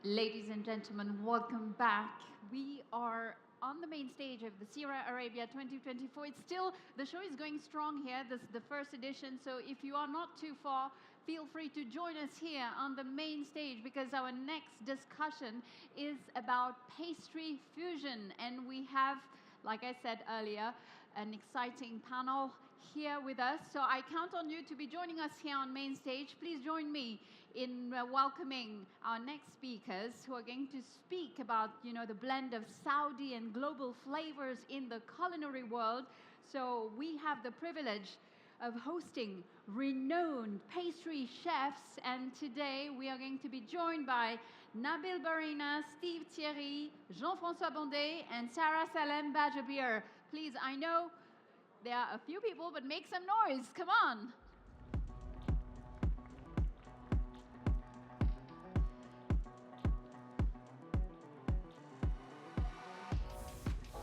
Ladies and gentlemen, welcome back. We are on the main stage of the Sirha Arabia 2024. It's still, the show is going strong here. This is the first edition, so if you are not too far, feel free to join us here on the main stage because our next discussion is about pastry fusion. And we have, like I said earlier, an exciting panel here with us. So I count on you to be joining us here on main stage. Please join me in welcoming our next speakers who are going to speak about, the blend of Saudi and global flavors in the culinary world. So we have the privilege of hosting renowned pastry chefs, and today we are going to be joined by Nabil Barina, Steve Thierry, Jean-François Bondet, and Sarah Salem Bajabir. Please, I know there are a few people, but make some noise. Come on.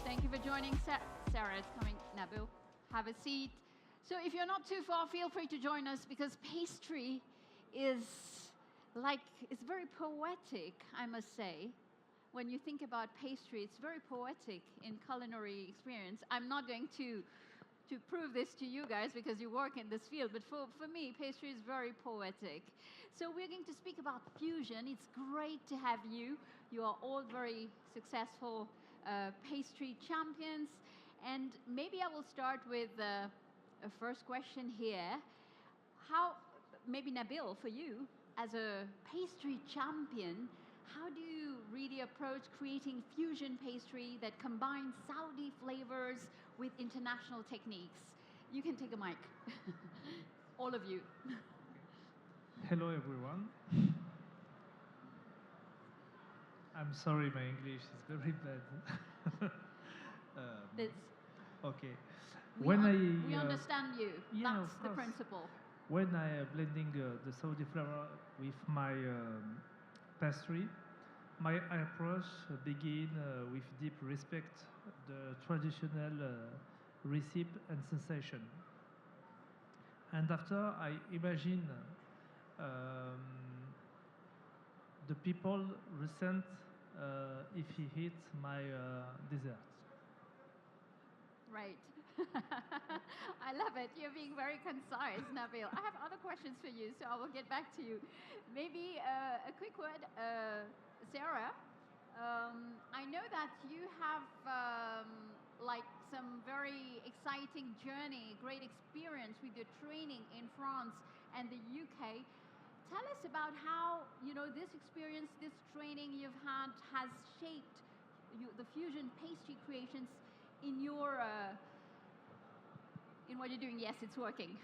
Thank you for joining. Sarah is coming. Nabil, have a seat. So if you're not too far, feel free to join us because pastry is it's very poetic, I must say. When you think about pastry, it's very poetic in culinary experience. I'm not going to prove this to you guys because you work in this field, but for me, pastry is very poetic. So we're going to speak about fusion. It's great to have you. You are all very successful pastry champions. And maybe I will start with a first question here. Maybe Nabil, for you, as a pastry champion, how do you really approach creating fusion pastry that combines Saudi flavors with international techniques? You can take a mic. All of you. Hello, everyone. I'm sorry, my English is very bad. Okay. We understand you. Yeah, That's the principle. When I am blending the Saudi flavor with my pastry, my approach begin with deep respect the traditional recipe and sensation. And after I imagine the people resent if he hits my dessert. Right. I love it. You're being very concise, Nabil. I have other questions for you, so I will get back to you. Maybe a quick word, Sarah. I know that you have some very exciting journey, great experience with your training in France and the UK. Tell us about how this experience, this training you've had, has shaped the fusion pastry creations in your in what you're doing. Yes, it's working.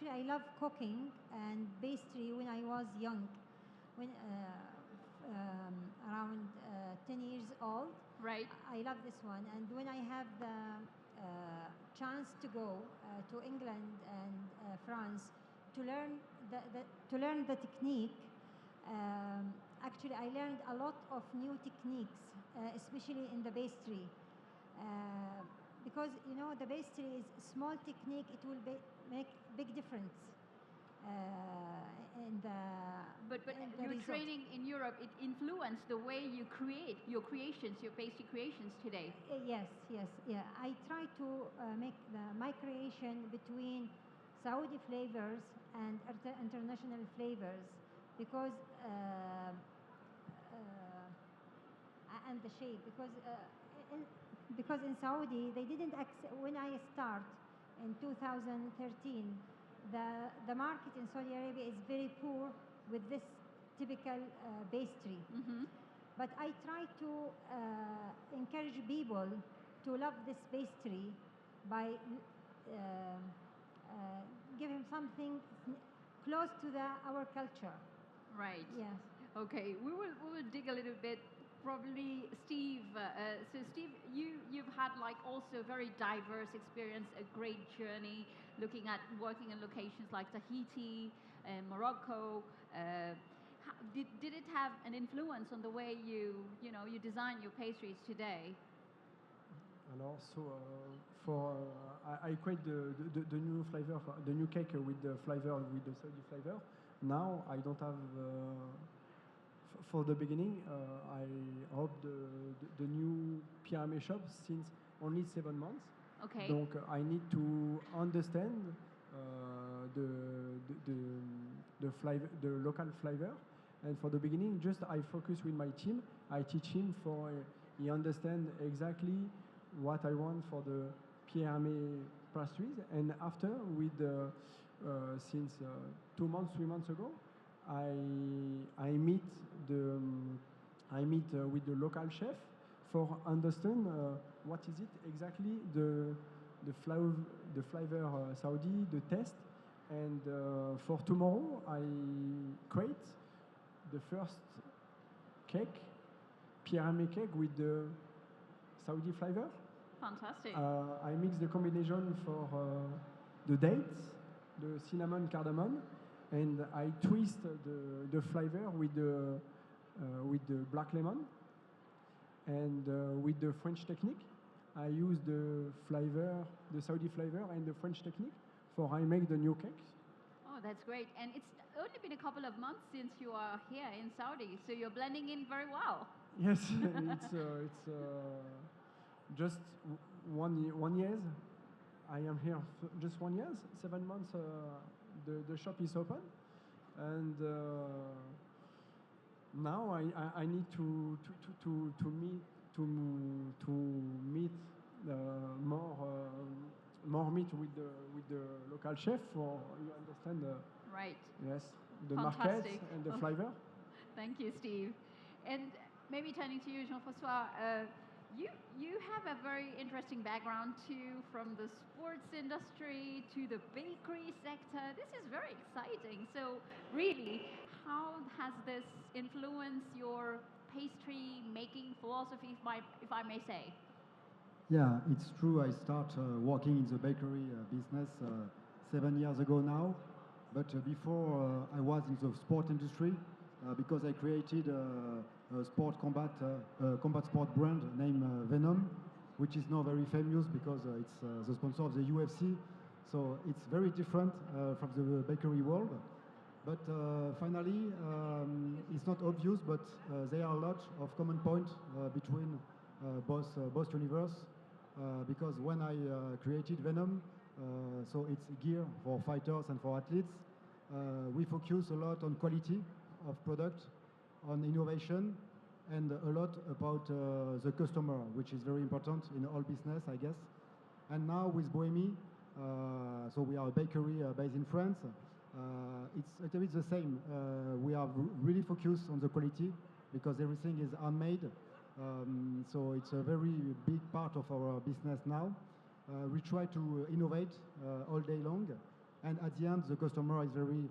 I love cooking and pastry when I was young, when around 10 years old. Right. I love this one, and when I have the chance to go to England and France to learn the technique. I learned a lot of new techniques, especially in the pastry. Because the pastry is small technique, it will make big difference. But your training in Europe, it influenced the way you create your creations, your pastry creations today. Yes. I try to make my creation between Saudi flavors and international flavors, because and the shape, because in Saudi they didn't accept. When I start in 2013, the market in Saudi Arabia is very poor with this typical pastry. Mm-hmm. But I try to encourage people to love this pastry by giving something close to our culture. Right. Yes. Okay, we will dig a little bit. Probably Steve. So Steve, you've had also very diverse experience, a great journey, looking at working in locations like Tahiti and Morocco. Did it have an influence on the way you design your pastries today? Alors, I create the new flavor, the new cake with the flavor, with the Saudi flavor. Now I don't have, for the beginning, I hope the new pyramid shop since only 7 months. Okay. Donc I need to understand the flavor, the local flavor. And for the beginning, just I focus with my team. I teach him for he understand exactly what I want for the pyramid pastries. And after, with since 2 months, 3 months ago, I meet with the local chef for understand what is it exactly the flavor Saudi, the taste. And for tomorrow, I create the first cake, pyramid cake with the Saudi flavor. Fantastic. I mix the combination for the dates, the cinnamon, cardamom, and I twist the flavor with the black lemon. And with the French technique, I use the flavor, the Saudi flavor, and the French technique for I make the new cakes. Oh, that's great. And it's only been a couple of months since you are here in Saudi, so you're blending in very well. Yes, it's just 1 year. I am here just 1 year, 7 months. The shop is open, and now I need to meet more meet with the local chef for you understand Right. yes, the market Fantastic. and the Okay. flavor. Thank you, Steve. And maybe turning to you, Jean-François, you have a very interesting background too, from the sports industry to the bakery sector. This is very exciting. So really, how has this influenced your pastry making philosophy, if I may say? Yeah, it's true. I start working in the bakery business 7 years ago now. But before I was in the sport industry because I created a sport combat sport brand named Venom, which is now very famous because it's the sponsor of the UFC. So it's very different from the bakery world. But finally, it's not obvious, but there are a lot of common points between both universe. Because when I created Venom, so it's gear for fighters and for athletes, we focus a lot on quality of product, on innovation, and a lot about the customer, which is very important in all business, I guess. And now with Bohemi, so we are a bakery based in France. It's a little bit the same. We are really focused on the quality because everything is handmade. So it's a very big part of our business now. We try to innovate all day long, and at the end, the customer is very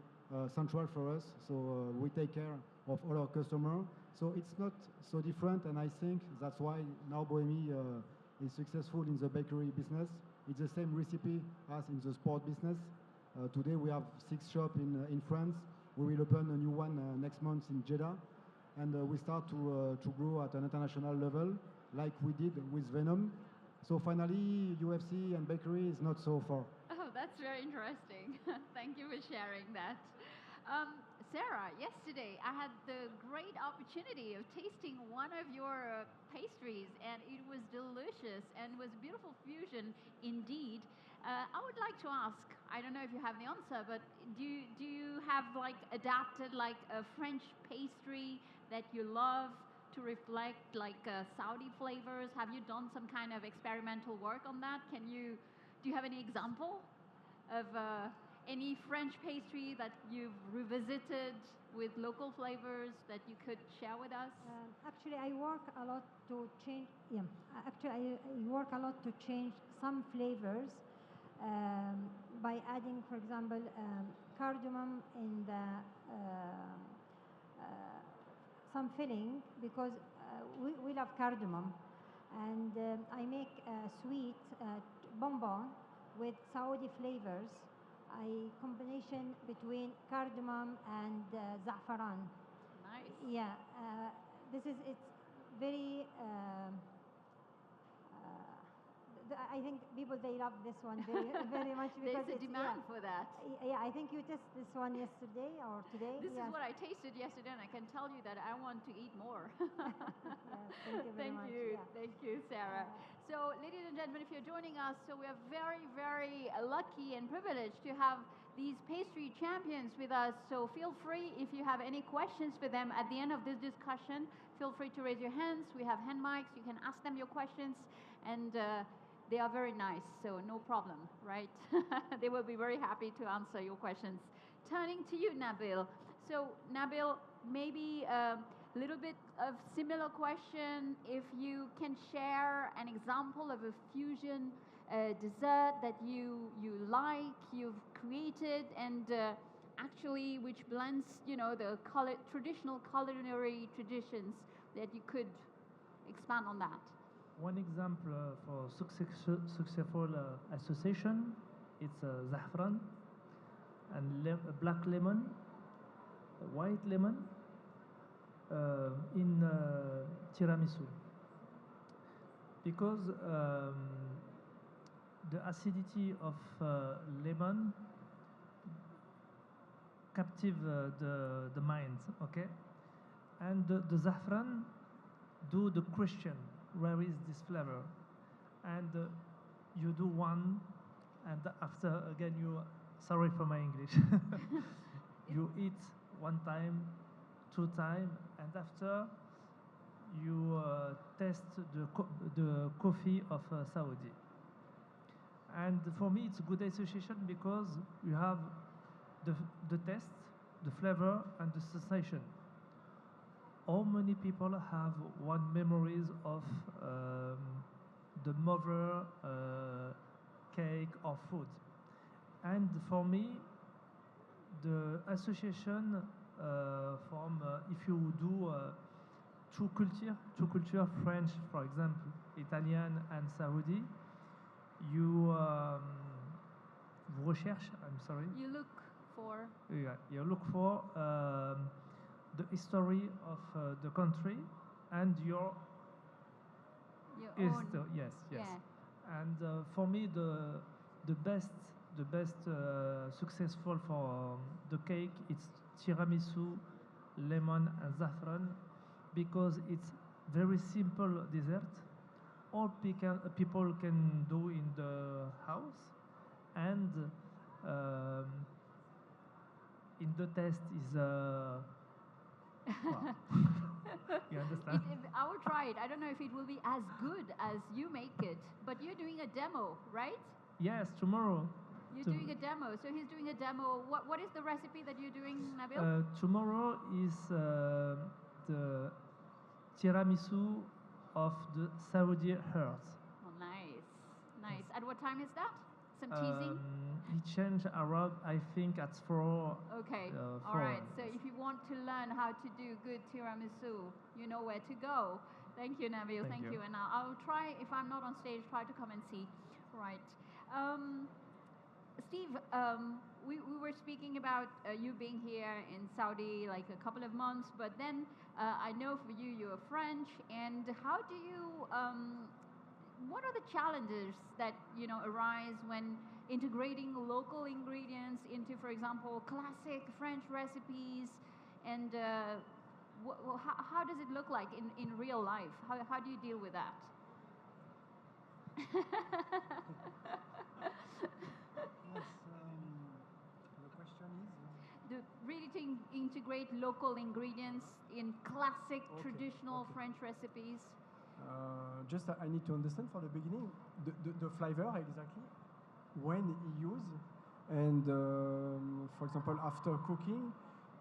central for us. So we take care of all our customers. So it's not so different, and I think that's why now Bohemi is successful in the bakery business. It's the same recipe as in the sport business. Today we have 6 shops in France. We will open a new one next month in Jeddah. And we start to grow at an international level, like we did with Venom. So finally, UFC and bakery is not so far. Oh, that's very interesting. Thank you for sharing that. Sarah, yesterday I had the great opportunity of tasting one of your pastries, and it was delicious and was a beautiful fusion indeed. I would like to ask, I don't know if you have the answer, but do you have like adapted like a French pastry that you love to reflect like Saudi flavors? Have you done some kind of experimental work on that? Do you have any example of any French pastry that you've revisited with local flavors that you could share with us? Actually, I work a lot to change. Yeah, actually, I work a lot to change some flavors by adding, for example, cardamom in the some filling because we love cardamom, and I make a sweet bonbon with Saudi flavors. Combination between cardamom and za'afaran. Nice. Yeah, it's very I think people, they love this one very, very much because There's a demand for that. Yeah, I think you tested this one yesterday or today. This yes. is what I tasted yesterday, and I can tell you that I want to eat more. Yes, thank you very Thank much. you. Yeah. Thank you, Sarah. So, ladies and gentlemen, if you're joining us, so we are very, very lucky and privileged to have these pastry champions with us. So feel free, if you have any questions for them at the end of this discussion, feel free to raise your hands. We have hand mics. You can ask them your questions, and they are very nice, so no problem, right? They will be very happy to answer your questions. Turning to you, Nabil. So, Nabil, maybe a little bit of similar question. If you can share an example of a fusion dessert that you like, you've created, and actually which blends, the traditional culinary traditions, that you could expand on that. One example for successful association, it's saffron and black lemon, white lemon in tiramisu. Because the acidity of lemon captive the mind, okay? And the saffron do the question, where is this flavor? And you do one, and after again sorry for my English, you eat one time, two time, and after you taste the coffee of Saudi. And for me, it's a good association because you have the taste, the flavor, and the sensation. How many people have one memories of the mother cake or food? And for me, the association from if you do two culture, French, for example, Italian and Saudi, you recherche, I'm sorry. You look for. Yeah, you look for the history of the country and your own. Yes. Yeah. And for me, the best successful for the cake, it's tiramisu, lemon and saffron, because it's very simple dessert. All people can do in the house, and in the taste is well, you understand? I will try it. I don't know if it will be as good as you make it, but you're doing a demo, right? Yes, tomorrow. You're doing a demo. So he's doing a demo. What is the recipe that you're doing, Nabil? Tomorrow is the tiramisu of the Saudi heart. Oh, nice. At what time is that? Some teasing? He changed Arab, I think, at 4. Okay. 4. All right. So if you want to learn how to do good tiramisu, you know where to go. Thank you, Nabil. Thank you. And I'll try, if I'm not on stage, try to come and see. Right. Steve, we were speaking about you being here in Saudi like a couple of months, but then I know for you, you're French, and how do you, what are the challenges that, arise when integrating local ingredients into, for example, classic French recipes, and how does it look like in real life? How do you deal with that? Yes, the question is? Really to integrate local ingredients in classic traditional French recipes. Just I need to understand for the beginning the flavor exactly when he use, and for example after cooking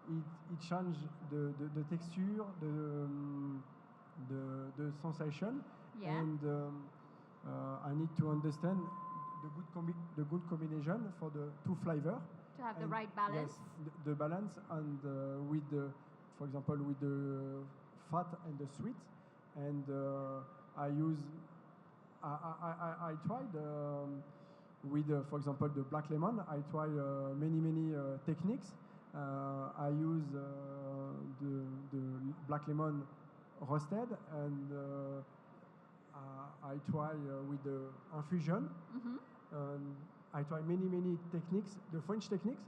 it change the texture, the sensation, Yeah. and I need to understand the good combination for the two flavor. To have the right balance. Yes, the balance, and with the, for example, with the fat and the sweet, and I use, I tried with, for example, the black lemon. I try many techniques. I use the black lemon roasted, and I try with the infusion. I try many techniques, the French techniques,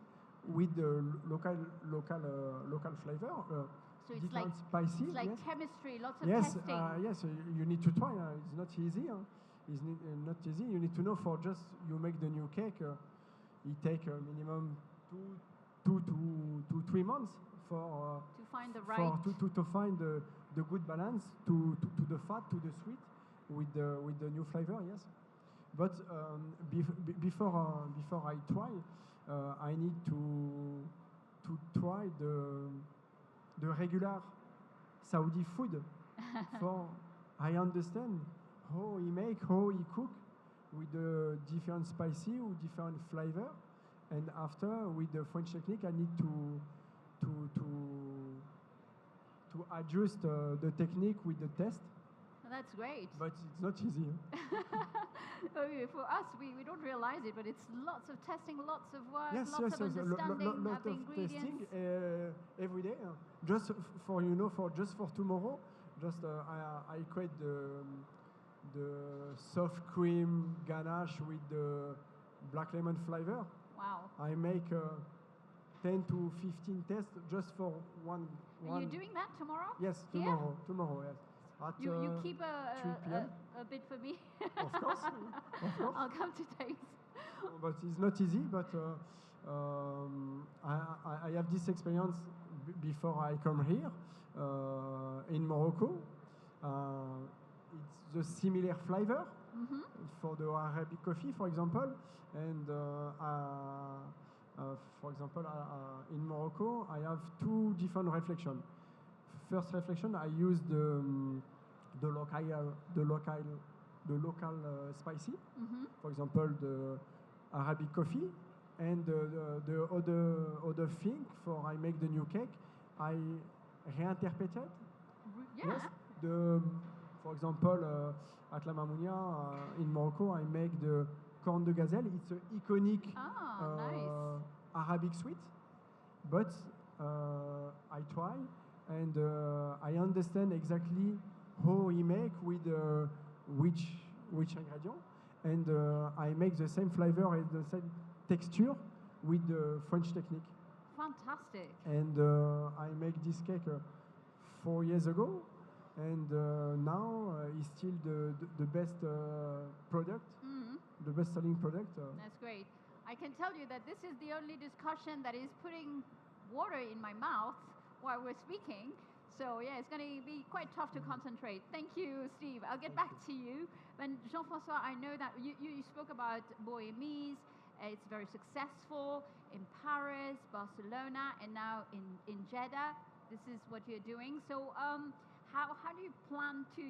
with the local flavor. So it's different like spicy. it's like Yes. chemistry, lots of Yes, testing. yes, you need to try. It's not easy. Not easy. You need to know for just you make the new cake. It take minimum two to 3 months for To find the for right. to find the good balance to the fat to the sweet with the new flavor. Yes, but before I try, I need to try the regular Saudi food. For I understand how he make, how he cook with the different spicy or different flavor, and after with the French technique, I need to to to adjust the technique with the test, That's great. but it's not easy. Okay, for us, we don't realize it, but it's lots of testing, lots of work, Yes, lots yes, of yes. understanding Lot of the of testing ingredients. every day. Just for just for tomorrow. Just I create the soft cream ganache with the black lemon flavor. Wow. I make 10 to 15 tests just for one. Are you doing that tomorrow? Yes, Here? tomorrow. Yes. At You keep 3 p.m. a bit for me. Of course, of course. I'll come to taste. But it's not easy. But I have this experience before I come here in Morocco. It's the similar flavor for the Arabic coffee, for example, and for example, in Morocco, I have two different reflections. First reflection, I use the local spicy, for example, the Arabic coffee, and the other thing for I make the new cake, I reinterpreted. Yeah. Yes, for example, at La Mamounia in Morocco, I make the corn de gazelle. It's an iconic Nice. Arabic sweet, but I try and I understand exactly how he make with which ingredient, and I make the same flavor and the same texture with the French technique. Fantastic. And I make this cake 4 years ago, and now it's still the best product, the best selling product. That's great. I can tell you that this is the only discussion that is putting water in my mouth while we're speaking. So yeah, it's going to be quite tough to concentrate. Thank you, Steve. I'll get back to you. And Jean-François, I know that you spoke about Bohémies. It's very successful in Paris, Barcelona, and now in Jeddah. This is what you're doing. So how do you plan to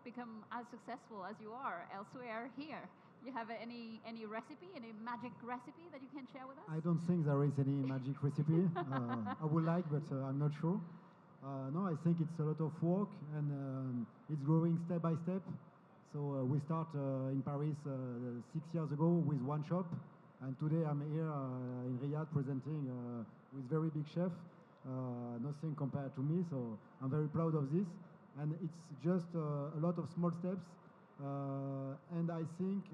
become as successful as you are elsewhere here? You have any recipe, any magic recipe that you can share with us? I don't think there is any magic recipe. I would like, but I'm not sure. No, I think it's a lot of work, and it's growing step by step. So we start in Paris 6 years ago with one shop, and today I'm here in Riyadh presenting with very big chef. Nothing compared to me, so I'm very proud of this. And it's just a lot of small steps. And I think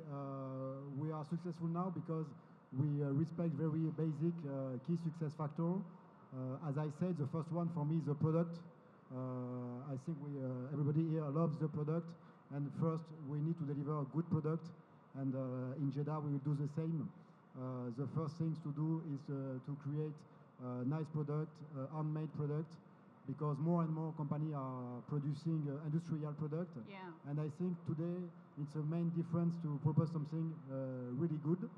we are successful now because we respect very basic key success factor. As I said, the first one for me is the product. I think everybody here loves the product, and first we need to deliver a good product, and in Jeddah we will do the same. The first things to do is to create a nice product, handmade product, because more and more companies are producing industrial product. Yeah. And I think today it's a main difference to propose something really good.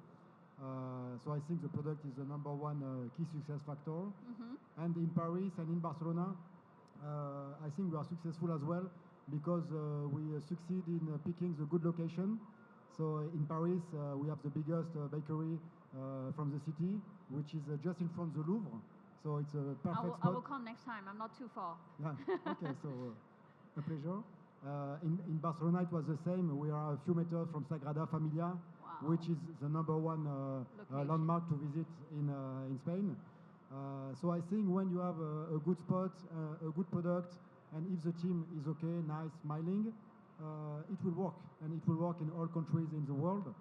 So I think the product is the number one key success factor. And in Paris and in Barcelona, I think we are successful as well because we succeed in picking the good location. So in Paris, we have the biggest bakery from the city, which is just in front of the Louvre. So it's a perfect I will spot. come next time. I'm not too far. Yeah. Okay, so a pleasure. In Barcelona, it was the same. We are a few meters from Sagrada Familia, Wow. which is the number one Location. landmark to visit in Spain. So I think when you have a good spot, a good product, and if the team is okay, nice, smiling, it will work, and it will work in all countries in the world.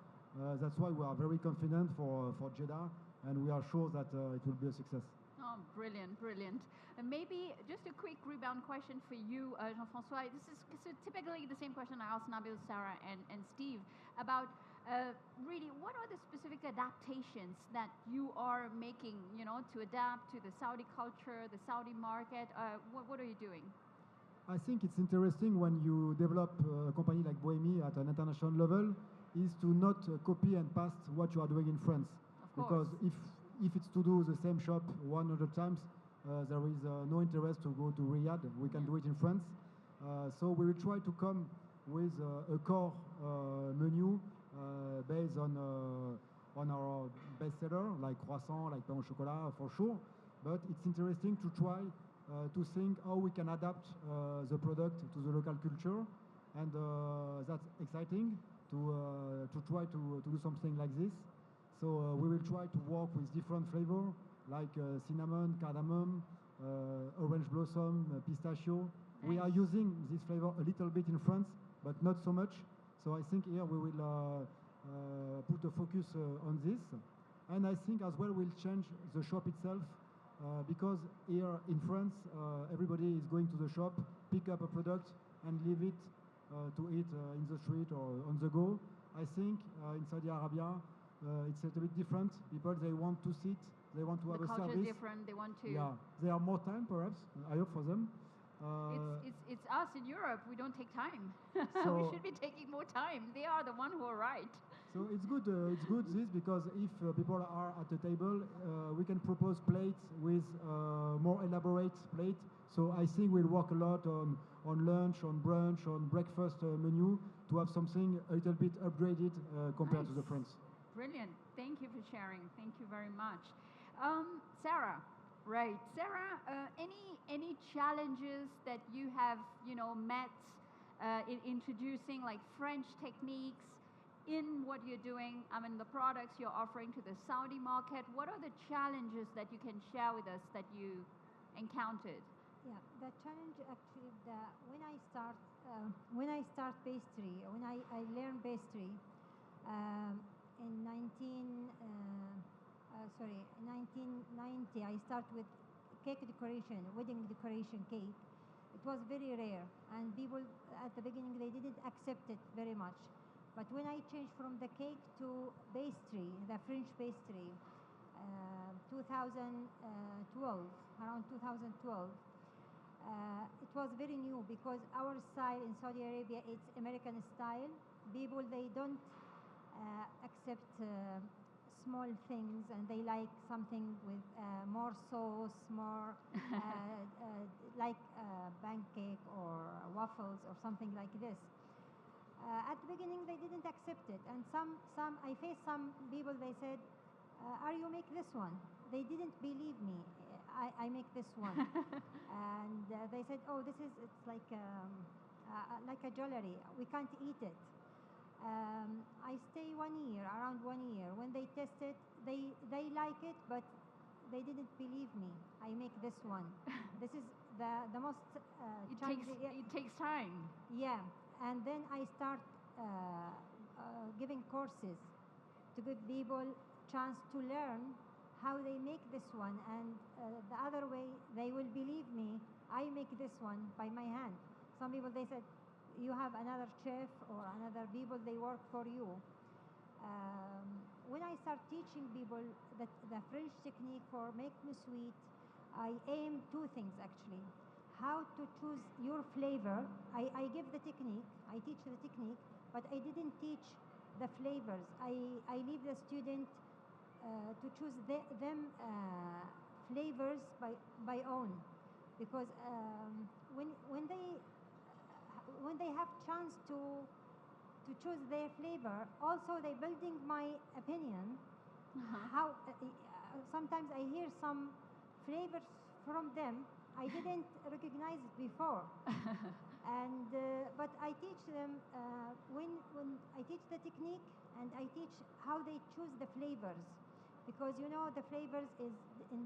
That's why we are very confident for Jeddah, and we are sure that it will be a success. Oh, brilliant, brilliant. And maybe just a quick rebound question for you, Jean-François. This is typically the same question I asked Nabil, Sarah, and Steve about really what are the specific adaptations that you are making, to adapt to the Saudi culture, the Saudi market? What are you doing? I think it's interesting when you develop a company like Bohemi at an international level is to not copy and paste what you are doing in France. Of course. Because if it's to do the same shop 100 times, there is no interest to go to Riyadh. We can do it in France. So we will try to come with a core menu based on our bestseller, like croissant, like pain au chocolat, for sure. But it's interesting to try to think how we can adapt the product to the local culture, and that's exciting to try to do something like this. So we will try to work with different flavors like cinnamon, cardamom, orange blossom, pistachio. Nice. We are using this flavor a little bit in France, but not so much. So I think here we will put a focus on this. And I think as well we'll change the shop itself because here in France, everybody is going to the shop, pick up a product and leave it to eat in the street or on the go. I think in Saudi Arabia, it's a little bit different. People, they want to sit, they want to have a service. The culture is different, they want to... Yeah, they have more time perhaps, I hope for them. It's us in Europe, we don't take time. So we should be taking more time. They are the one who are right. So it's good this because if people are at the table, we can propose plates with more elaborate plate. So I think we'll work a lot on lunch, on brunch, on breakfast menu to have something a little bit upgraded compared to the French. Brilliant. Thank you for sharing. Thank you very much. Sarah, right. Sarah, any challenges that you have, met in introducing like French techniques in what you're doing? I mean, the products you're offering to the Saudi market. What are the challenges that you can share with us that you encountered? Yeah, the challenge actually, when I start pastry, when I learn pastry in 1990, I start with cake decoration, wedding decoration cake. It was very rare, and people at the beginning they didn't accept it very much. But when I changed from the cake to pastry, the French pastry, 2012, around 2012. It was very new because our style in Saudi Arabia, it's American style. People, they don't accept small things, and they like something with more sauce, more like pancake or waffles or something like this. At the beginning, they didn't accept it, and I faced some people. They said, "Are you make this one?" They didn't believe me. I make this one, and they said, "Oh, it's like a jewelry. We can't eat it." I stay 1 year, around 1 year. When they test it, they like it, but they didn't believe me. I make this one. This is the most challenging. It takes time. Yeah, and then I start giving courses to give people chance to learn how they make this one, and the other way they will believe me. I make this one by my hand. Some people, they said, you have another chef or another people, they work for you. When I start teaching people the French technique for make me sweet, I aim two things actually. How to choose your flavor. I give the technique, I teach the technique, but I didn't teach the flavors. I leave the student to choose them flavors by own, because when they have chance to choose their flavor, also they building my opinion. How sometimes I hear some flavors from them I didn't recognize it before. And but I teach them when I teach the technique, and I teach how they choose the flavors, because the flavors is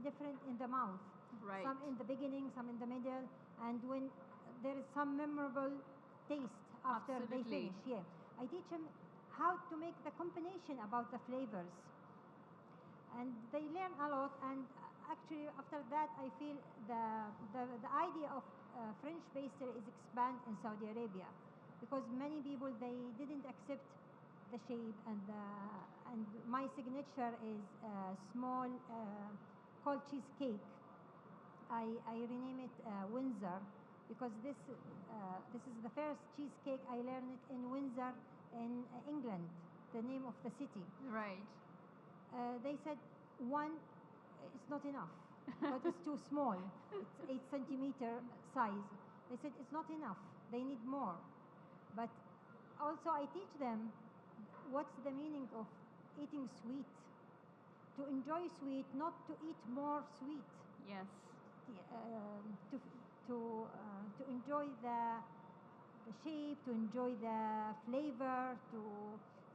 different in the mouth. Right. Some in the beginning, some in the middle, and when there is some memorable taste after they Absolutely. finish. Yeah, I teach them how to make the combination about the flavors, and they learn a lot. And actually, after that, I feel the idea of French pastry is expand in Saudi Arabia, because many people they didn't accept the shape, and my signature is small called cheesecake. I rename it Windsor, because this is the first cheesecake I learned it in Windsor in England, the name of the city. Right. They said one is not enough, but it's too small. It's 8 centimeter size. They said it's not enough. They need more. But also I teach them what's the meaning of eating sweet. To enjoy sweet, not to eat more sweet. Yes. To enjoy the shape, to enjoy the flavor, to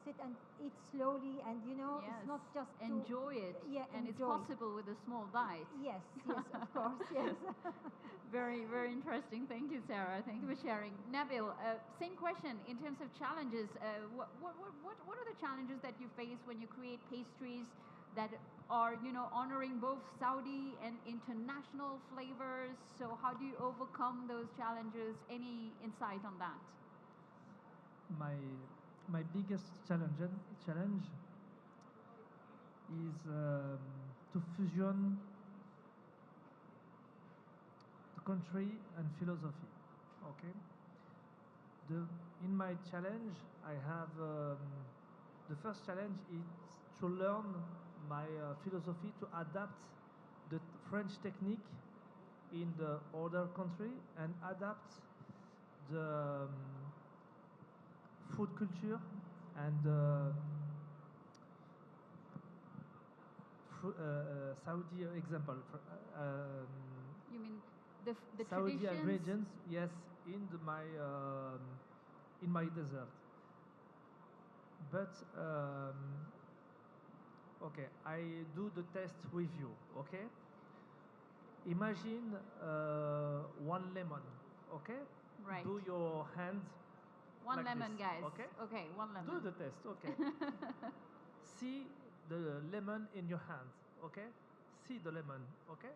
sit and eat slowly, and Yes. it's not just to Enjoy it. Yeah, And it's enjoy. possible with a small bite. Yes, yes, of course, yes. Very, very interesting. Thank you, Sarah. Thank you for sharing. Nabil, same question in terms of challenges. What are the challenges that you face when you create pastries that are, honoring both Saudi and international flavors? So how do you overcome those challenges? Any insight on that? My biggest challenge is to fusion the country and philosophy. Okay. In my challenge, I have the first challenge is to learn my philosophy, to adapt the French technique in the other country and adapt the food culture and Saudi example. You mean the Saudi traditions? ingredients, yes, in my dessert. But okay, I do the test with you. Okay, imagine one lemon. Okay, Right. do your hand One like lemon, this, guys. okay? Okay, one lemon. Do the test. Okay. See the lemon in your hand. Okay. See the lemon. Okay.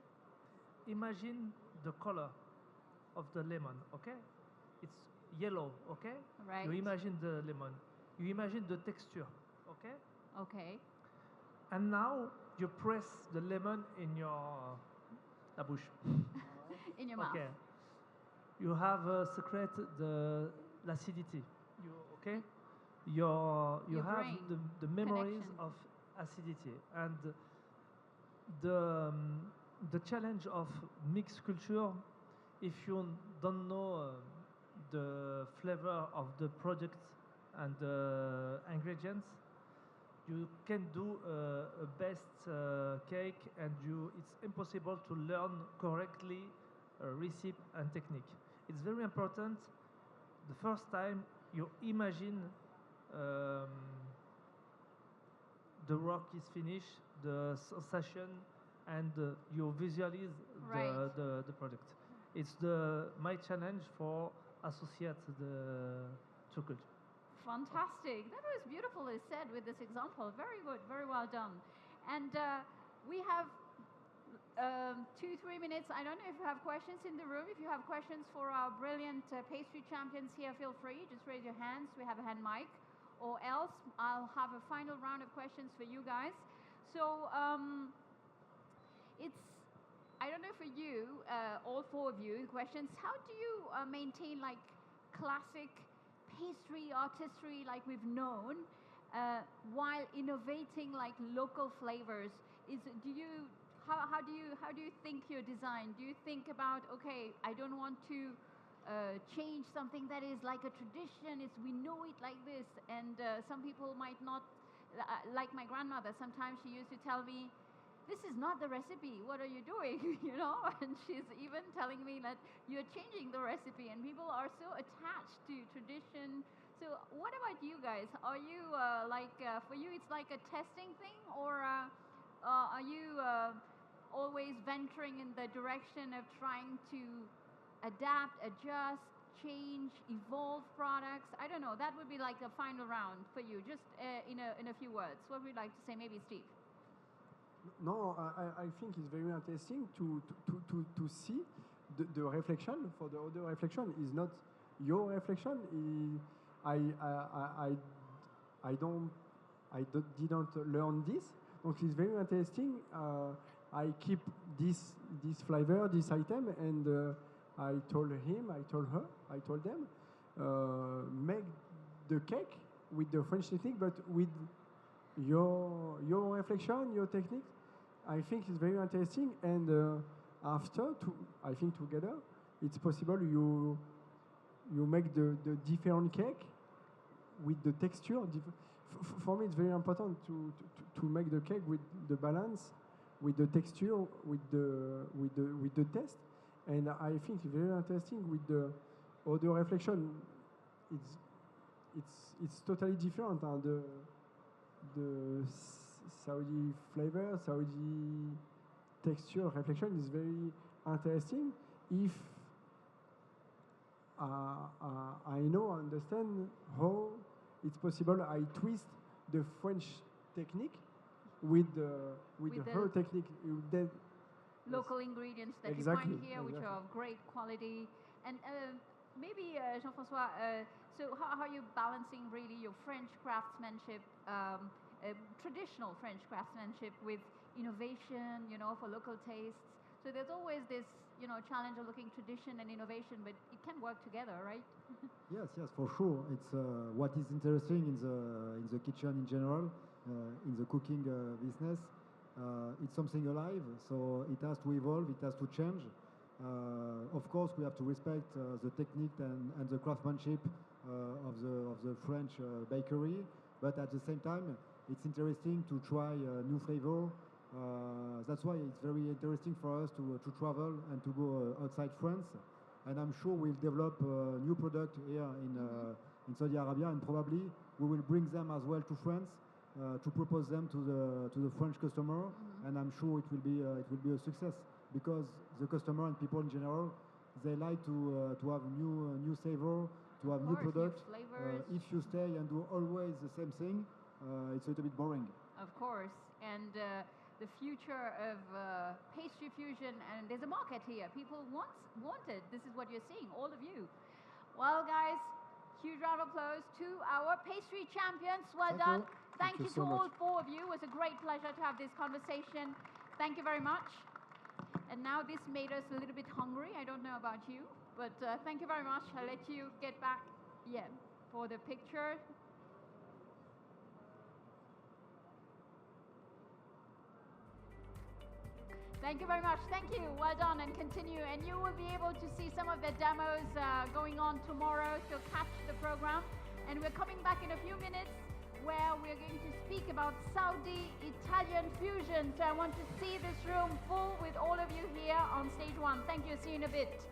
Imagine the color of the lemon. Okay. It's yellow. Okay. Right. You imagine the lemon. You imagine the texture. Okay. Okay. And now you press the lemon in your la bouche. In your mouth. Okay. You have secret l'acidity. You okay? You Your have brain the memories connection. of acidity, and the challenge of mixed culture. If you don't know the flavor of the product and the ingredients, you can do a best cake, and it's impossible to learn correctly recipe and technique. It's very important the first time you imagine um, the work is finished, the session, and you visualize Right. the product. It's my challenge for associate the two culture. Fantastic. That was beautifully said with this example. Very good. Very well done. And we have 2-3 minutes. I don't know if you have questions in the room. If you have questions for our brilliant pastry champions here, feel free. Just raise your hands. We have a hand mic. Or else, I'll have a final round of questions for you guys. So it's, I don't know for you, all four of you, questions. How do you maintain like classic pastry artistry like we've known while innovating like local flavors? How do you think your design? Do you think about, okay, I don't want to change something that is like a tradition, we know it like this, and some people might not, like my grandmother, sometimes she used to tell me, this is not the recipe, what are you doing? And she's even telling me that you're changing the recipe, and people are so attached to tradition. So what about you guys? Are you for you it's like a testing thing, or are you always venturing in the direction of trying to adapt, adjust, change, evolve products? I don't know. That would be like a final round for you. Just in a few words. What would you like to say? Maybe Steve. No, I think it's very interesting to see the reflection. For the other reflection is not your reflection. Didn't learn this. Donc it's very interesting. I keep this flavor, this item, and I told him, I told her, I told them, make the cake with the French technique, but with your reflection, your technique. I think it's very interesting, and after, I think together, it's possible you make the different cake with the texture. For me, it's very important to make the cake with the balance, with the texture, with the taste, and I think it's very interesting with the other reflection. It's totally different. The Saudi flavor, Saudi texture reflection is very interesting. If I understand how it's possible, I twist the French technique with her technique. Local ingredients that Exactly, you find here, which are of great quality. And maybe, Jean-François, so how are you balancing really your French craftsmanship, traditional French craftsmanship with innovation, for local tastes? So there's always this, challenge of looking tradition and innovation, but it can work together, right? Yes, for sure. It's what is interesting in the kitchen in general, in the cooking business. It's something alive, so it has to evolve, it has to change. Of course, we have to respect the technique and the craftsmanship of the French bakery, but at the same time, it's interesting to try new flavor. That's why it's very interesting for us to travel and to go outside France. And I'm sure we'll develop new product here in Saudi Arabia, and probably we will bring them as well to France to propose them to the French customer. And I'm sure it will be a success, because the customer and people in general, they like to have new savor, to have new product. If you stay and do always the same thing, it's a little bit boring. Of course, and the future of pastry fusion, and there's a market here. People want it. This is what you're seeing, all of you. Well, guys, huge round of applause to our pastry champions. Well done. Thank you to all four of you. It was a great pleasure to have this conversation. Thank you very much. And now this made us a little bit hungry. I don't know about you, but thank you very much. I'll let you get back, for the picture. Thank you very much. Thank you. Well done, and continue. And you will be able to see some of the demos going on tomorrow, so catch the program. And we're coming back in a few minutes where we're going to speak about Saudi-Italian fusion. So I want to see this room full with all of you here on stage one. Thank you. See you in a bit.